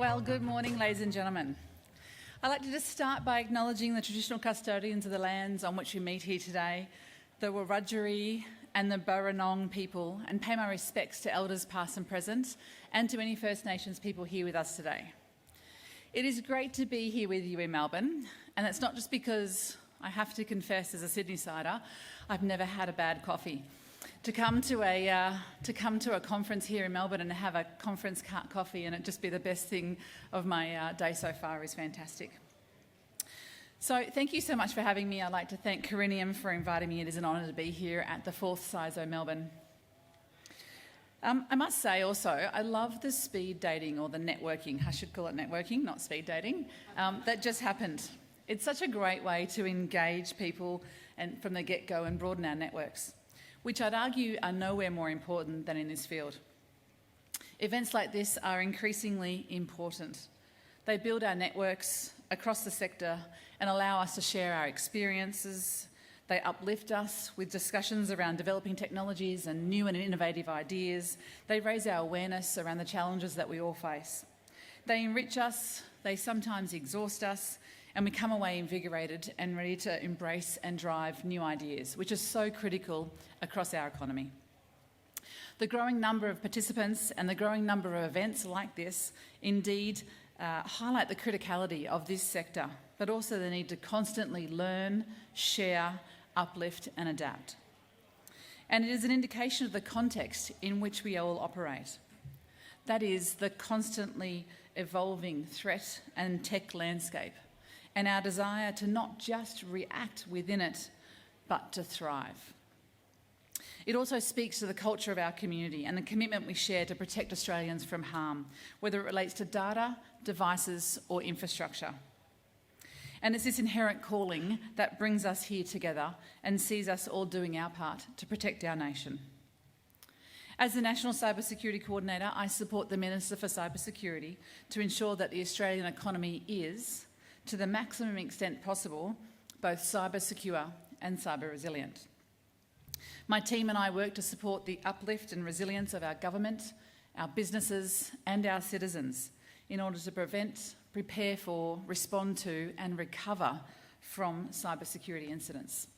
Well, good morning, ladies and gentlemen. I'd like to just start by acknowledging the traditional custodians of the lands on which we meet here today, the Wiradjuri and the Burrunong people, and pay my respects to elders past and present, and to any First Nations people here with us today. It is great to be here with you in Melbourne, and it's not just because I have to confess, as a Sydney-sider, I've never had a bad coffee. To come to a conference here in Melbourne and have a conference coffee and it just be the best thing of my day so far is fantastic. So thank you so much for having me. I'd like to thank Carinium for inviting me. It is an honour to be here at the 4th CISO Melbourne. I must say also, I love the speed dating or the networking, I should call it networking, not speed dating, that just happened. It's such a great way to engage people and from the get-go and broaden our networks, which I'd argue are nowhere more important than in this field. Events like this are increasingly important. They build our networks across the sector and allow us to share our experiences. They uplift us with discussions around developing technologies and new and innovative ideas. They raise our awareness around the challenges that we all face. They enrich us, they sometimes exhaust us, and we come away invigorated and ready to embrace and drive new ideas, which is so critical across our economy. The growing number of participants and the growing number of events like this indeed highlight the criticality of this sector, but also the need to constantly learn, share, uplift and adapt. And it is an indication of the context in which we all operate. That is the constantly evolving threat and tech landscape, and our desire to not just react within it, but to thrive. It also speaks to the culture of our community and the commitment we share to protect Australians from harm, whether it relates to data, devices, or infrastructure. And it's this inherent calling that brings us here together and sees us all doing our part to protect our nation. As the National Cybersecurity Coordinator, I support the Minister for Cybersecurity to ensure that the Australian economy is, to the maximum extent possible, both cyber secure and cyber resilient. My team and I work to support the uplift and resilience of our government, our businesses and our citizens in order to prevent, prepare for, respond to and recover from cybersecurity incidents.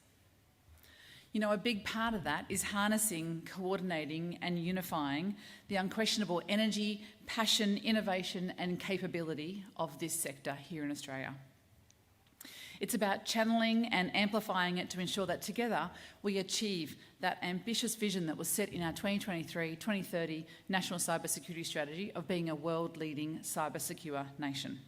You know, a big part of that is harnessing, coordinating and unifying the unquestionable energy, passion, innovation and capability of this sector here in Australia. It's about channeling and amplifying it to ensure that together we achieve that ambitious vision that was set in our 2023-2030 National Cybersecurity Strategy of being a world-leading cyber-secure nation.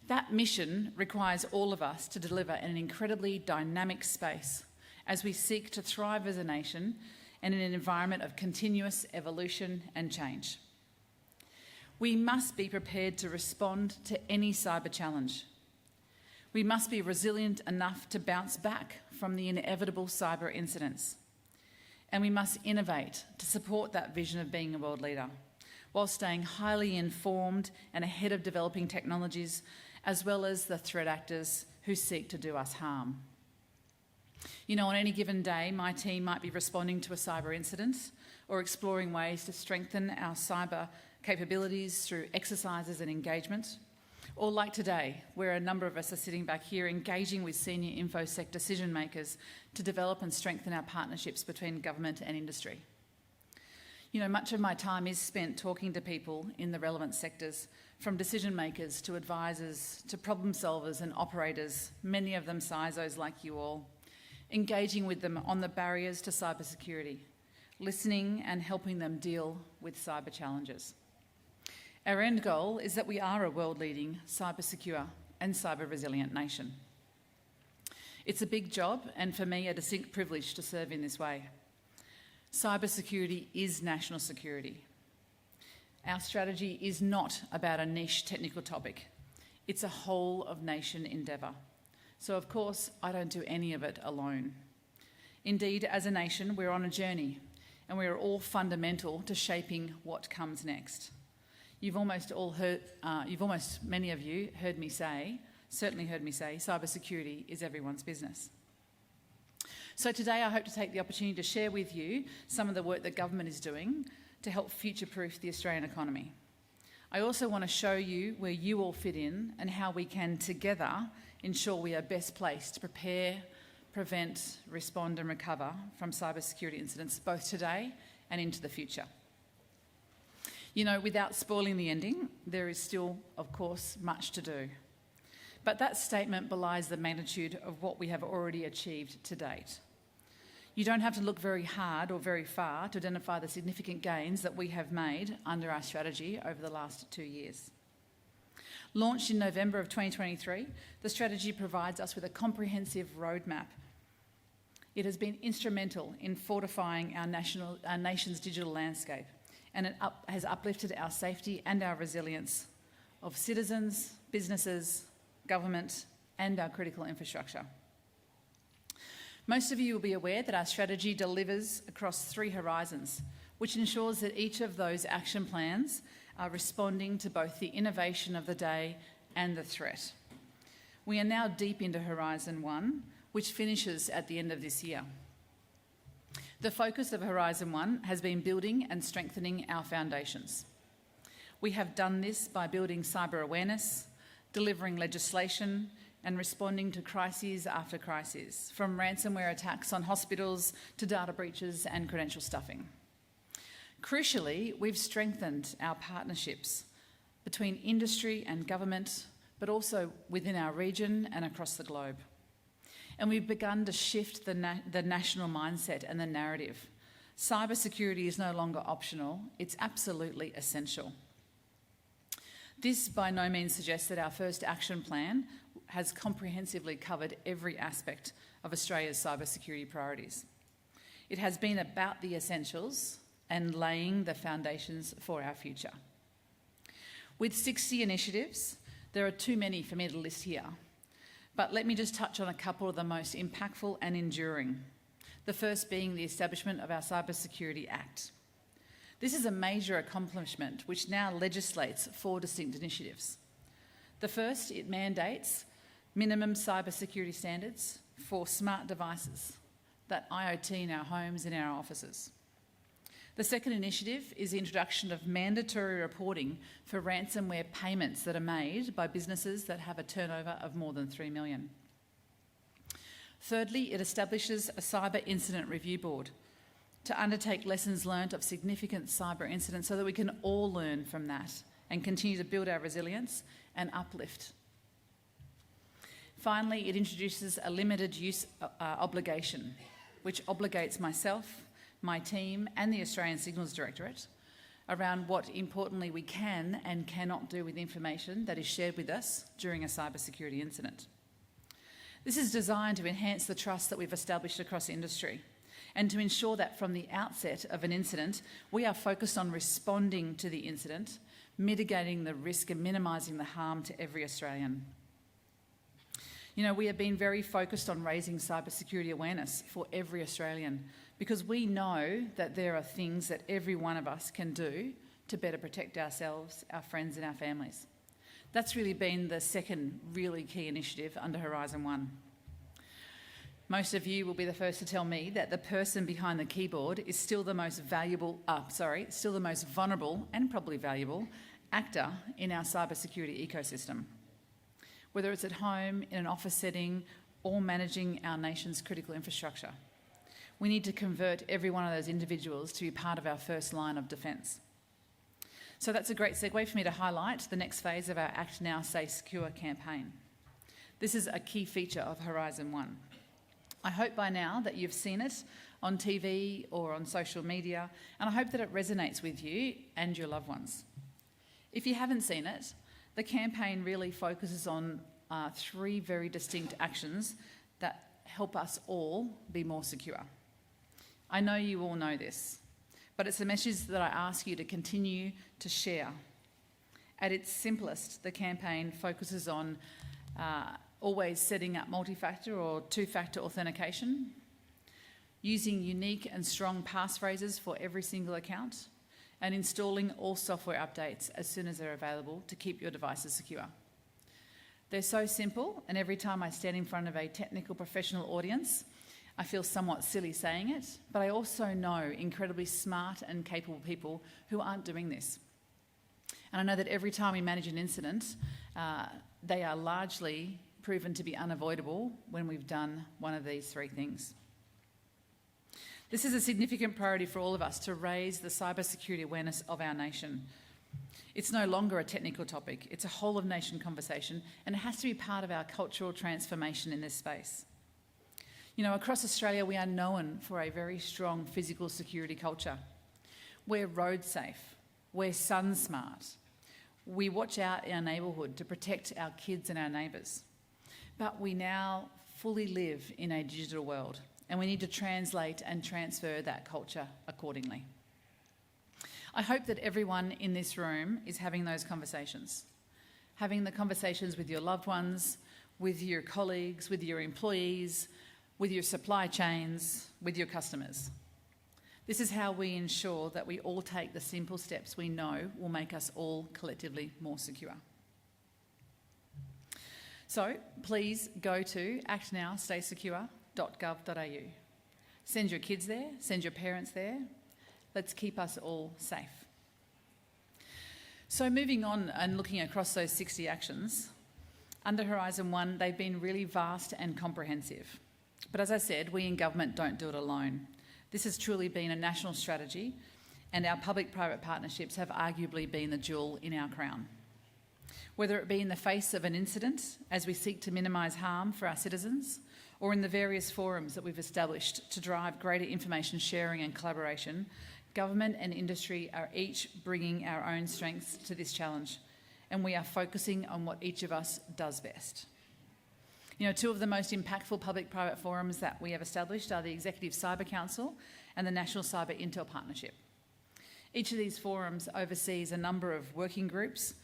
That mission requires all of us to deliver in an incredibly dynamic space as we seek to thrive as a nation and in an environment of continuous evolution and change. We must be prepared to respond to any cyber challenge. We must be resilient enough to bounce back from the inevitable cyber incidents. And we must innovate to support that vision of being a world leader, while staying highly informed and ahead of developing technologies, as well as the threat actors who seek to do us harm. You know, on any given day, my team might be responding to a cyber incident or exploring ways to strengthen our cyber capabilities through exercises and engagement. Or like today, where a number of us are sitting back here engaging with senior InfoSec decision makers to develop and strengthen our partnerships between government and industry. You know, much of my time is spent talking to people in the relevant sectors, from decision makers to advisors to problem solvers and operators, many of them CISOs like you all, engaging with them on the barriers to cybersecurity, listening and helping them deal with cyber challenges. Our end goal is that we are a world-leading, cyber-secure and cyber-resilient nation. It's a big job and for me a distinct privilege to serve in this way. Cybersecurity is national security. Our strategy is not about a niche technical topic. It's a whole-of-nation endeavour. So of course, I don't do any of it alone. Indeed, as a nation, we're on a journey and we are all fundamental to shaping what comes next. Many of you heard me say, cybersecurity is everyone's business. So today I hope to take the opportunity to share with you some of the work that government is doing to help future-proof the Australian economy. I also want to show you where you all fit in and how we can together ensure we are best placed to prepare, prevent, respond and recover from cybersecurity incidents both today and into the future. You know, without spoiling the ending, there is still, of course, much to do. But that statement belies the magnitude of what we have already achieved to date. You don't have to look very hard or very far to identify the significant gains that we have made under our strategy over the last 2 years. Launched in November of 2023, the strategy provides us with a comprehensive roadmap. It has been instrumental in fortifying our nation's digital landscape, and it has uplifted our safety and our resilience of citizens, businesses, government, and our critical infrastructure. Most of you will be aware that our strategy delivers across 3 horizons, which ensures that each of those action plans are responding to both the innovation of the day and the threat. We are now deep into Horizon 1, which finishes at the end of this year. The focus of Horizon 1 has been building and strengthening our foundations. We have done this by building cyber awareness, delivering legislation, and responding to crises after crises, from ransomware attacks on hospitals to data breaches and credential stuffing. Crucially, we've strengthened our partnerships between industry and government, but also within our region and across the globe. And we've begun to shift the national mindset and the narrative. Cybersecurity is no longer optional, it's absolutely essential. This by no means suggests that our first action plan has comprehensively covered every aspect of Australia's cybersecurity priorities. It has been about the essentials and laying the foundations for our future. With 60 initiatives, there are too many for me to list here, but let me just touch on a couple of the most impactful and enduring. The first being the establishment of our Cybersecurity Act. This is a major accomplishment which now legislates 4 distinct initiatives. The first, it mandates minimum cybersecurity standards for smart devices, that IoT in our homes and our offices. The second initiative is the introduction of mandatory reporting for ransomware payments that are made by businesses that have a turnover of more than 3 million. Thirdly, it establishes a cyber incident review board to undertake lessons learned of significant cyber incidents so that we can all learn from that and continue to build our resilience and uplift. Finally, it introduces a limited use obligation, which obligates myself, my team and the Australian Signals Directorate around what, importantly, we can and cannot do with information that is shared with us during a cybersecurity incident. This is designed to enhance the trust that we've established across industry and to ensure that from the outset of an incident, we are focused on responding to the incident, mitigating the risk and minimising the harm to every Australian. You know, we have been very focused on raising cybersecurity awareness for every Australian because we know that there are things that every one of us can do to better protect ourselves, our friends and our families. That's really been the second really key initiative under Horizon 1. Most of you will be the first to tell me that the person behind the keyboard is still the most still the most vulnerable and probably valuable actor in our cybersecurity ecosystem. Whether it's at home, in an office setting, or managing our nation's critical infrastructure. We need to convert every one of those individuals to be part of our first line of defence. So that's a great segue for me to highlight the next phase of our Act Now, Stay Secure campaign. This is a key feature of Horizon 1. I hope by now that you've seen it on TV or on social media, and I hope that it resonates with you and your loved ones. If you haven't seen it, the campaign really focuses on 3 very distinct actions that help us all be more secure. I know you all know this, but it's a message that I ask you to continue to share. At its simplest, the campaign focuses on always setting up multi-factor or 2-factor authentication, using unique and strong passphrases for every single account, and installing all software updates as soon as they're available to keep your devices secure. They're so simple, and every time I stand in front of a technical professional audience, I feel somewhat silly saying it, but I also know incredibly smart and capable people who aren't doing this. And I know that every time we manage an incident, they are largely proven to be unavoidable when we've done one of these three things. This is a significant priority for all of us to raise the cybersecurity awareness of our nation. It's no longer a technical topic, it's a whole-of-nation conversation, and it has to be part of our cultural transformation in this space. You know, across Australia, we are known for a very strong physical security culture. We're road safe, we're sun smart, we watch out in our neighbourhood to protect our kids and our neighbours. But we now fully live in a digital world, and we need to translate and transfer that culture accordingly. I hope that everyone in this room is having those conversations. Having the conversations with your loved ones, with your colleagues, with your employees, with your supply chains, with your customers. This is how we ensure that we all take the simple steps we know will make us all collectively more secure. So please go to actnowstaysecure.gov.au. Send your kids there, send your parents there. Let's keep us all safe. So moving on and looking across those 60 actions, under Horizon 1, they've been really vast and comprehensive. But as I said, we in government don't do it alone. This has truly been a national strategy, and our public-private partnerships have arguably been the jewel in our crown. Whether it be in the face of an incident, as we seek to minimise harm for our citizens, or in the various forums that we've established to drive greater information sharing and collaboration, government and industry are each bringing our own strengths to this challenge, and we are focusing on what each of us does best. You know, two of the most impactful public-private forums that we have established are the Executive Cyber Council and the National Cyber Intel Partnership. Each of these forums oversees a number of working groups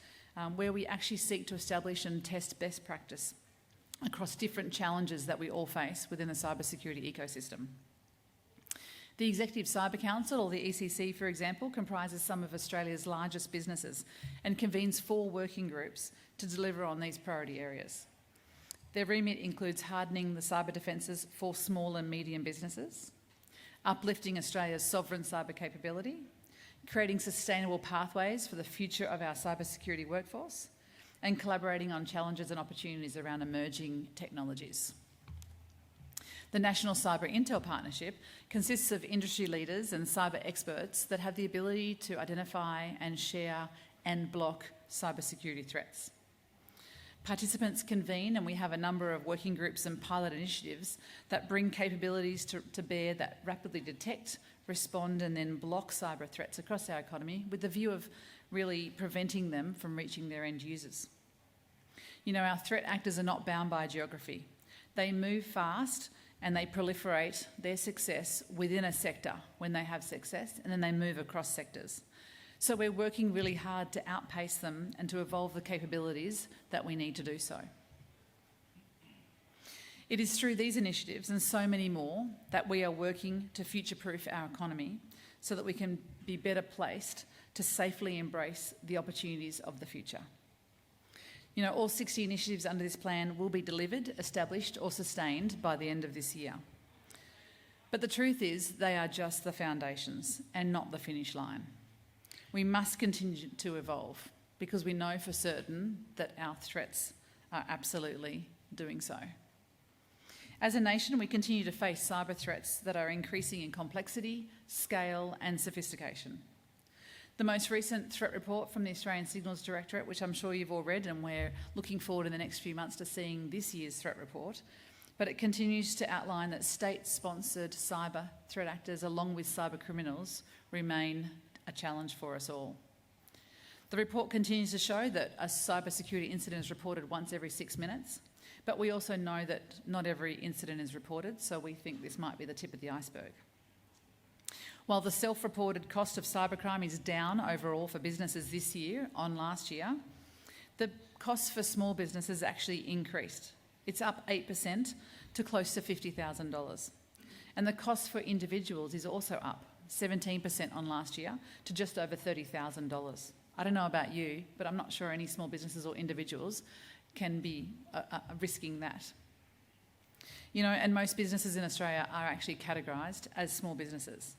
where we actually seek to establish and test best practice across different challenges that we all face within the cybersecurity ecosystem. The Executive Cyber Council, or the ECC for example, comprises some of Australia's largest businesses and convenes 4 working groups to deliver on these priority areas. Their remit includes hardening the cyber defences for small and medium businesses, uplifting Australia's sovereign cyber capability, creating sustainable pathways for the future of our cybersecurity workforce, and collaborating on challenges and opportunities around emerging technologies. The National Cyber Intel Partnership consists of industry leaders and cyber experts that have the ability to identify and share and block cybersecurity threats. Participants convene, and we have a number of working groups and pilot initiatives that bring capabilities to bear that rapidly detect, respond and then block cyber threats across our economy with the view of really preventing them from reaching their end users. You know, our threat actors are not bound by geography. They move fast and they proliferate their success within a sector when they have success, and then they move across sectors. So we're working really hard to outpace them and to evolve the capabilities that we need to do so. It is through these initiatives and so many more that we are working to future-proof our economy so that we can be better placed to safely embrace the opportunities of the future. You know, all 60 initiatives under this plan will be delivered, established or sustained by the end of this year. But the truth is they are just the foundations and not the finish line. We must continue to evolve because we know for certain that our threats are absolutely doing so. As a nation, we continue to face cyber threats that are increasing in complexity, scale and sophistication. The most recent threat report from the Australian Signals Directorate, which I'm sure you've all read, and we're looking forward in the next few months to seeing this year's threat report, but it continues to outline that state-sponsored cyber threat actors along with cyber criminals remain a challenge for us all. The report continues to show that a cybersecurity incident is reported once every 6 minutes, but we also know that not every incident is reported, so we think this might be the tip of the iceberg. While the self-reported cost of cybercrime is down overall for businesses this year on last year, the cost for small businesses actually increased. It's up 8% to close to $50,000. And the cost for individuals is also up 17% on last year to just over $30,000. I don't know about you, but I'm not sure any small businesses or individuals can be risking that. You know, and most businesses in Australia are actually categorised as small businesses.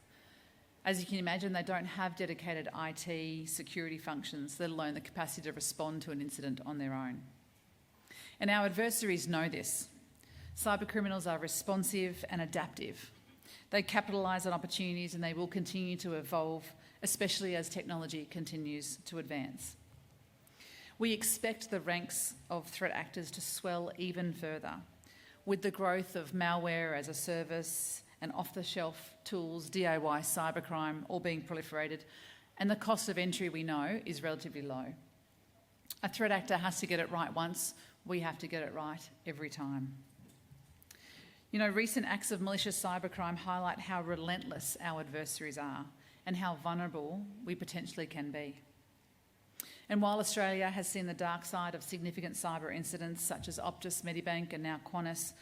As you can imagine, they don't have dedicated IT security functions, let alone the capacity to respond to an incident on their own. And our adversaries know this. Cybercriminals are responsive and adaptive. They capitalise on opportunities and they will continue to evolve, especially as technology continues to advance. We expect the ranks of threat actors to swell even further, with the growth of malware as a service and off-the-shelf tools, DIY cybercrime, all being proliferated, and the cost of entry, we know, is relatively low. A threat actor has to get it right once. We have to get it right every time. You know, recent acts of malicious cybercrime highlight how relentless our adversaries are and how vulnerable we potentially can be. And while Australia has seen the dark side of significant cyber incidents such as Optus, Medibank and now Qantas,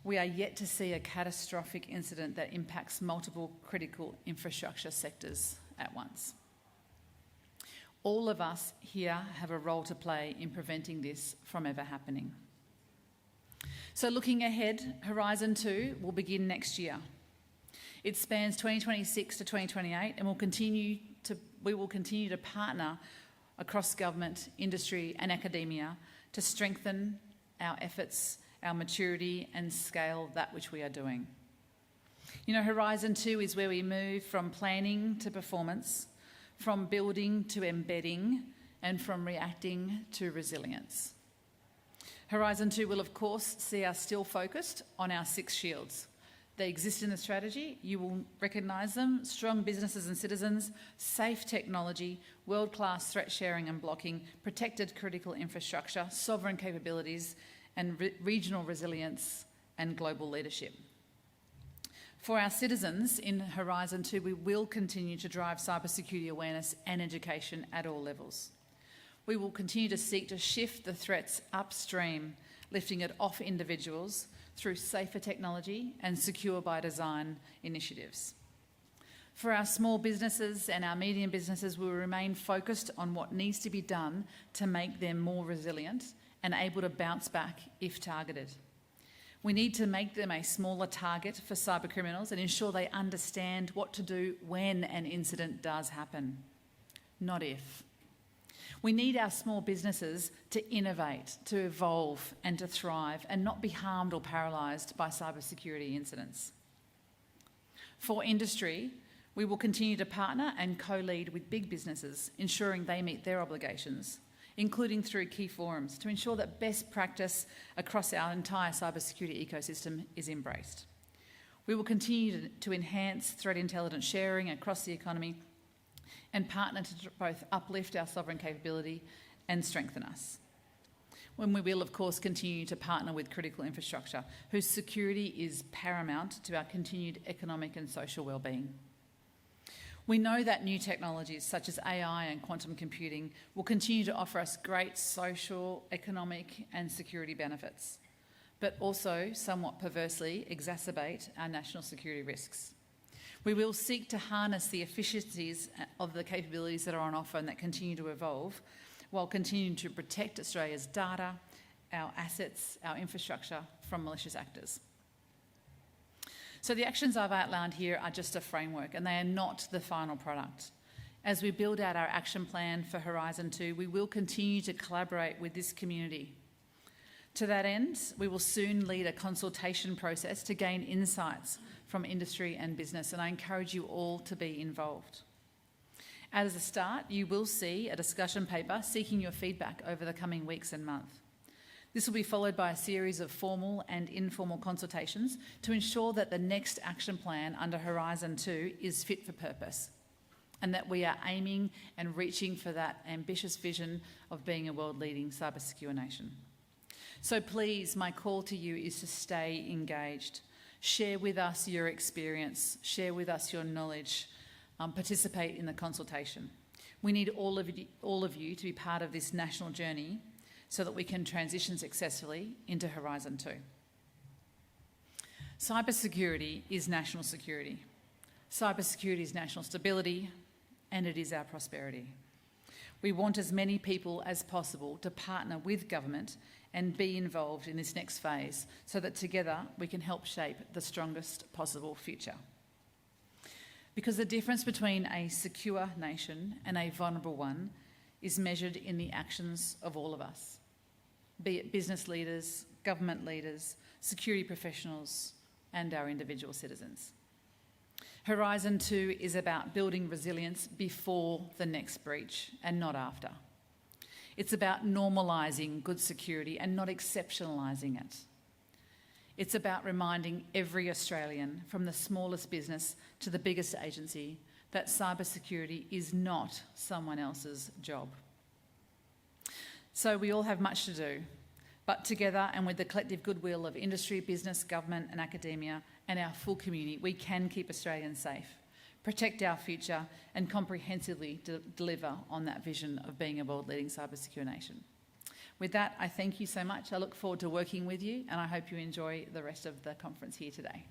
we are yet to see a catastrophic incident that impacts multiple critical infrastructure sectors at once. All of us here have a role to play in preventing this from ever happening. So looking ahead, Horizon 2 will begin next year. It spans 2026 to 2028 and we will continue to partner across government, industry and academia to strengthen our efforts, our maturity and scale that which we are doing. You know, Horizon 2 is where we move from planning to performance, from building to embedding and from reacting to resilience. Horizon 2 will of course see us still focused on our 6 shields. They exist in the strategy, you will recognise them: strong businesses and citizens, safe technology, world-class threat sharing and blocking, protected critical infrastructure, sovereign capabilities and regional resilience and global leadership. For our citizens in Horizon 2, we will continue to drive cybersecurity awareness and education at all levels. We will continue to seek to shift the threats upstream, lifting it off individuals through safer technology and secure by design initiatives. For our small businesses and our medium businesses, we will remain focused on what needs to be done to make them more resilient and able to bounce back if targeted. We need to make them a smaller target for cybercriminals and ensure they understand what to do when an incident does happen, not if. We need our small businesses to innovate, to evolve and to thrive and not be harmed or paralysed by cybersecurity incidents. For industry, we will continue to partner and co-lead with big businesses, ensuring they meet their obligations, including through key forums, to ensure that best practice across our entire cybersecurity ecosystem is embraced. We will continue to enhance threat intelligence sharing across the economy and partner to both uplift our sovereign capability and strengthen us. When we will, of course, continue to partner with critical infrastructure, whose security is paramount to our continued economic and social well-being. We know that new technologies such as AI and quantum computing will continue to offer us great social, economic and security benefits, but also somewhat perversely exacerbate our national security risks. We will seek to harness the efficiencies of the capabilities that are on offer and that continue to evolve, while continuing to protect Australia's data, our assets, our infrastructure from malicious actors. So the actions I've outlined here are just a framework and they are not the final product. As we build out our action plan for Horizon 2, we will continue to collaborate with this community. To that end, we will soon lead a consultation process to gain insights from industry and business, and I encourage you all to be involved. As a start, you will see a discussion paper seeking your feedback over the coming weeks and months. This will be followed by a series of formal and informal consultations to ensure that the next action plan under Horizon 2 is fit for purpose and that we are aiming and reaching for that ambitious vision of being a world-leading cybersecure nation. So please, my call to you is to stay engaged. Share with us your experience, share with us your knowledge, participate in the consultation. We need all of you to be part of this national journey so that we can transition successfully into Horizon 2. Cybersecurity is national security. Cybersecurity is national stability, and it is our prosperity. We want as many people as possible to partner with government and be involved in this next phase so that together we can help shape the strongest possible future. Because the difference between a secure nation and a vulnerable one is measured in the actions of all of us, be it business leaders, government leaders, security professionals, and our individual citizens. Horizon 2 is about building resilience before the next breach and not after. It's about normalising good security and not exceptionalising it. It's about reminding every Australian, from the smallest business to the biggest agency, that cybersecurity is not someone else's job. So we all have much to do, but together and with the collective goodwill of industry, business, government and academia and our full community, we can keep Australians safe, protect our future and comprehensively deliver on that vision of being a world-leading cybersecure nation. With that, I thank you so much. I look forward to working with you and I hope you enjoy the rest of the conference here today.